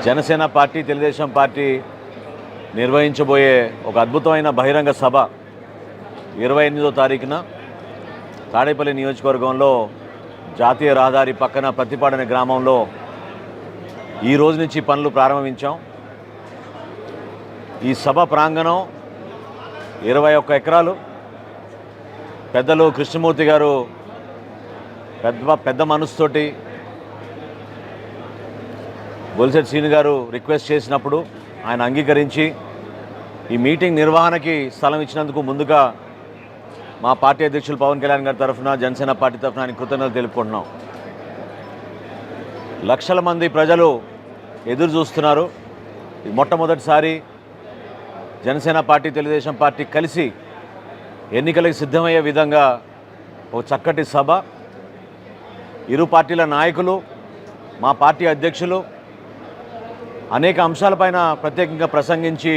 Janasena party Telugu Desam party నిర్వహించబోయే ఒక అద్భుతమైన బహిరంగ సభ 28వ తారీఖున తాడేపల్లి నియోజకవర్గంలో జాతీయ రహదారి పక్కన ప్రతిపాడన గ్రామంలో ఈ రోజు నుంచి పనులు ప్రారంభించాం. ఈ సభ ప్రాంగణం 21 ఎకరాలు. పెద్దలు కృష్ణమూర్తి గారు పెద్ద మనసుతోటి బొలిశెట్టి శ్రీను గారు రిక్వెస్ట్ చేసినప్పుడు ఆయన అంగీకరించి ఈ మీటింగ్ నిర్వహణకి స్థలం ఇచ్చినందుకు ముందుగా మా పార్టీ అధ్యక్షులు పవన్ కళ్యాణ్ గారి తరఫున జనసేన పార్టీ తరఫున ఆయన కృతజ్ఞతలు తెలుపుకుంటున్నాం. లక్షల మంది ప్రజలు ఎదురు చూస్తున్నారు. మొట్టమొదటిసారి జనసేన పార్టీ తెలుగుదేశం పార్టీ కలిసి ఎన్నికలకు సిద్ధమయ్యే విధంగా ఒక చక్కటి సభ. ఇరు పార్టీల నాయకులు, మా పార్టీ అధ్యక్షులు అనేక అంశాలపైన ప్రత్యేకంగా ప్రసంగించి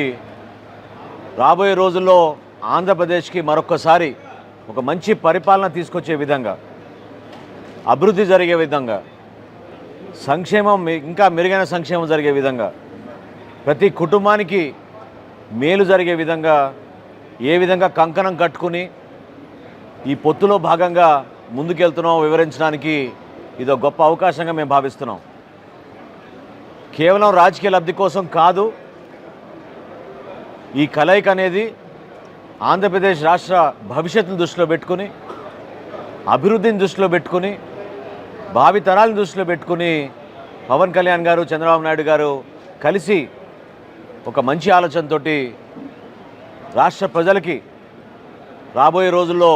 రాబోయే రోజుల్లో ఆంధ్రప్రదేశ్కి మరొక్కసారి ఒక మంచి పరిపాలన తీసుకొచ్చే విధంగా, అభివృద్ధి జరిగే విధంగా, సంక్షేమం ఇంకా మెరుగైన సంక్షేమం జరిగే విధంగా, ప్రతి కుటుంబానికి మేలు జరిగే విధంగా ఏ విధంగా కంకణం కట్టుకుని ఈ పొత్తులో భాగంగా ముందుకెళ్తున్నామో వివరించడానికి ఇదో గొప్ప అవకాశంగా మేము భావిస్తున్నాం. కేవలం రాజకీయ లబ్ధి కోసం కాదు, ఈ కలయిక అనేది ఆంధ్రప్రదేశ్ రాష్ట్ర భవిష్యత్తును దృష్టిలో పెట్టుకుని, అభివృద్ధిని దృష్టిలో పెట్టుకుని, భావి తరాలను దృష్టిలో పెట్టుకుని పవన్ కళ్యాణ్ గారు, చంద్రబాబు నాయుడు గారు కలిసి ఒక మంచి ఆలోచనతో రాష్ట్ర ప్రజలకి రాబోయే రోజుల్లో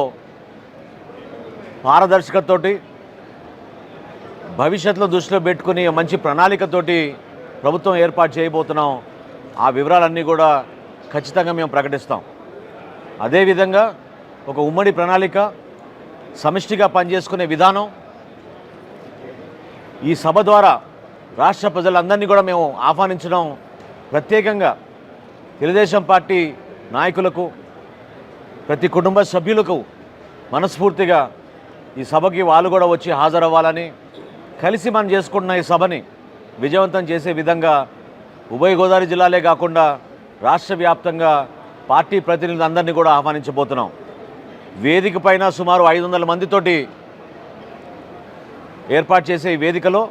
పారదర్శకతతోటి, భవిష్యత్తులో దృష్టిలో పెట్టుకుని మంచి ప్రణాళికతోటి ప్రభుత్వం ఏర్పాటు చేయబోతున్నాం. ఆ వివరాలన్నీ కూడా ఖచ్చితంగా మేము ప్రకటిస్తాం. అదేవిధంగా ఒక ఉమ్మడి ప్రణాళిక, సమిష్టిగా పనిచేసుకునే విధానం ఈ సభ ద్వారా రాష్ట్ర ప్రజలందరినీ కూడా మేము ఆహ్వానించడం, ప్రత్యేకంగా తెలుగుదేశం పార్టీ నాయకులకు, ప్రతి కుటుంబ సభ్యులకు మనస్ఫూర్తిగా ఈ సభకి వాళ్ళు కూడా వచ్చి హాజరవ్వాలని, కలిసి మనం చేసుకుంటున్న ఈ సభని విజయవంతం చేసే విధంగా ఉభయ గోదావరి జిల్లాలే కాకుండా రాష్ట్ర వ్యాప్తంగా పార్టీ ప్రతినిధులందరినీ కూడా ఆహ్వానించబోతున్నాం. వేదిక పైన సుమారు 500 మందితోటి ఏర్పాటు చేసే ఈ వేదికలో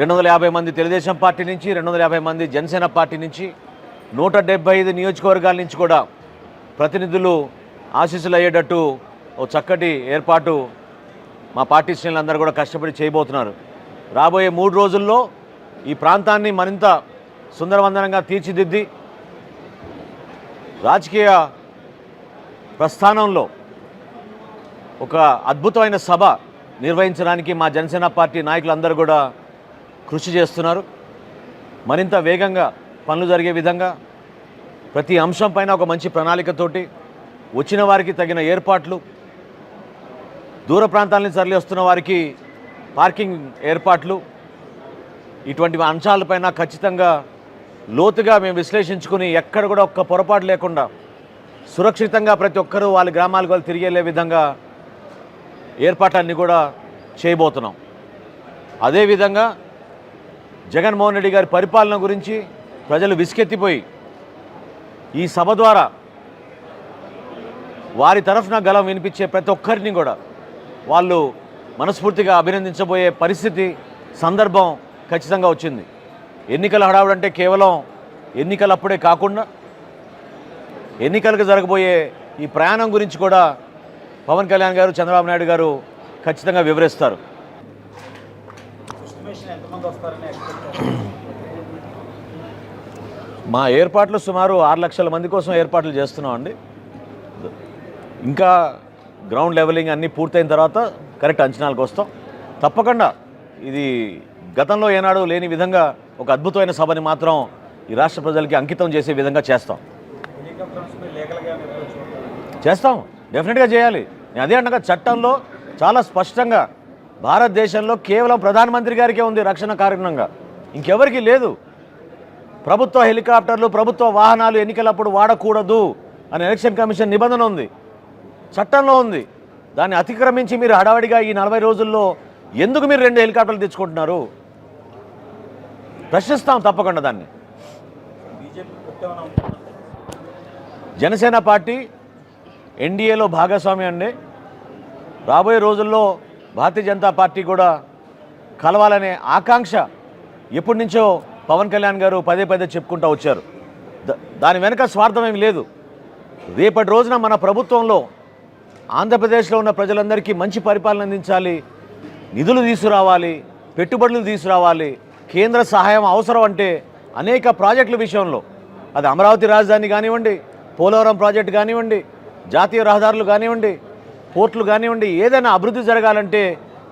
250 మంది తెలుగుదేశం పార్టీ నుంచి, 250 మంది జనసేన పార్టీ నుంచి, 175 నియోజకవర్గాల నుంచి కూడా ప్రతినిధులు ఆశీస్సులు అయ్యేటట్టు ఓ చక్కటి ఏర్పాటు మా పార్టీ శ్రేణులందరూ కూడా కష్టపడి చేయబోతున్నారు. రాబోయే 3 రోజుల్లో ఈ ప్రాంతాన్ని మరింత సుందరవందనంగా తీర్చిదిద్ది రాజకీయ ప్రస్థానంలో ఒక అద్భుతమైన సభ నిర్వహించడానికి మా జనసేన పార్టీ నాయకులందరూ కూడా కృషి చేస్తున్నారు. మరింత వేగంగా పనులు జరిగే విధంగా ప్రతి అంశం పైన ఒక మంచి ప్రణాళికతోటి, వచ్చిన వారికి తగిన ఏర్పాట్లు, దూర ప్రాంతాల నుంచి తరలివస్తున్న వారికి పార్కింగ్ ఏర్పాట్లు, ఇటువంటి అంశాలపైన ఖచ్చితంగా లోతుగా మేము విశ్లేషించుకుని ఎక్కడ కూడా ఒక్క పొరపాటు లేకుండా సురక్షితంగా ప్రతి ఒక్కరూ వాళ్ళ గ్రామాలకు వాళ్ళు తిరిగి వెళ్ళే విధంగా ఏర్పాట్లన్నీ కూడా చేయబోతున్నాం. అదేవిధంగా జగన్మోహన్ రెడ్డి గారి పరిపాలన గురించి ప్రజలు విసుకెత్తిపోయి ఈ సభ ద్వారా వారి తరఫున గలం వినిపించే ప్రతి ఒక్కరిని కూడా వాళ్ళు మనస్ఫూర్తిగా అభినందించబోయే పరిస్థితి, సందర్భం ఖచ్చితంగా వచ్చింది. ఎన్నికల హడావుడంటే కేవలం ఎన్నికలప్పుడే కాకుండా ఎన్నికలకు జరగబోయే ఈ ప్రయాణం గురించి కూడా పవన్ కళ్యాణ్ గారు, చంద్రబాబు నాయుడు గారు ఖచ్చితంగా వివరిస్తారు. మా ఏర్పాట్లు సుమారు 6 లక్షల మంది కోసం ఏర్పాట్లు చేస్తున్నామండి. ఇంకా గ్రౌండ్ లెవెలింగ్ అన్నీ పూర్తయిన తర్వాత కరెక్ట్ అంచనాలకు వస్తాం. తప్పకుండా ఇది గతంలో ఏనాడు లేని విధంగా ఒక అద్భుతమైన సభని మాత్రం ఈ రాష్ట్ర ప్రజలకి అంకితం చేసే విధంగా చేస్తాం. డెఫినెట్గా చేయాలి. నేను అదే అంటగా చట్టంలో చాలా స్పష్టంగా భారతదేశంలో కేవలం ప్రధానమంత్రి గారికే ఉంది రక్షణ కారణంగా, ఇంకెవరికి లేదు. ప్రభుత్వ హెలికాప్టర్లు, ప్రభుత్వ వాహనాలు ఎన్నికలప్పుడు వాడకూడదు అని ఎలక్షన్ కమిషన్ నిబంధన ఉంది, చట్టంలో ఉంది. దాన్ని అతిక్రమించి మీరు హడావడిగా ఈ 40 రోజుల్లో ఎందుకు మీరు 2 హెలికాప్టర్లు తెచ్చుకుంటున్నారు? ప్రశ్నిస్తాం తప్పకుండా దాన్ని. జనసేన పార్టీ ఎన్డీఏలో భాగస్వామి అండి. రాబోయే రోజుల్లో భారతీయ జనతా పార్టీ కూడా కలవాలనే ఆకాంక్ష ఎప్పటి నుంచో పవన్ కళ్యాణ్ గారు పదే పదే చెప్పుకుంటూ వచ్చారు. దాని వెనుక స్వార్థం ఏమి లేదు. రేపటి రోజున మన ప్రభుత్వంలో ఆంధ్రప్రదేశ్లో ఉన్న ప్రజలందరికీ మంచి పరిపాలన అందించాలి, నిధులు తీసుకురావాలి, పెట్టుబడులు తీసుకురావాలి, కేంద్ర సహాయం అవసరం అంటే అనేక ప్రాజెక్టుల విషయంలో అది అమరావతి రాజధాని కానివ్వండి, పోలవరం ప్రాజెక్టు కానివ్వండి, జాతీయ రహదారులు కానివ్వండి, పోర్టులు కానివ్వండి, ఏదైనా అభివృద్ధి జరగాలంటే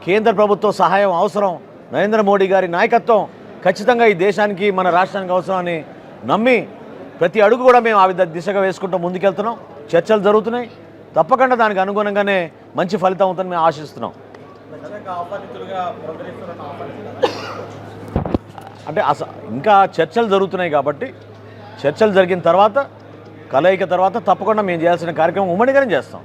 కేంద్ర ప్రభుత్వ సహాయం అవసరం. నరేంద్ర మోడీ గారి నాయకత్వం ఖచ్చితంగా ఈ దేశానికి మన రాష్ట్రానికి అవసరం అని నమ్మి ప్రతి అడుగు కూడా మేము ఆ దిశగా వేసుకుంటూ ముందుకెళ్తున్నాం. చర్చలు జరుగుతున్నాయి. తప్పకుండా దానికి అనుగుణంగానే మంచి ఫలితం అవుతుందని మేము ఆశిస్తున్నాం. అంటే ఇంకా చర్చలు జరుగుతున్నాయి కాబట్టి చర్చలు జరిగిన తర్వాత కలయిక తర్వాత తప్పకుండా మేము చేయాల్సిన కార్యక్రమం ఉమ్మడిగానే చేస్తాం.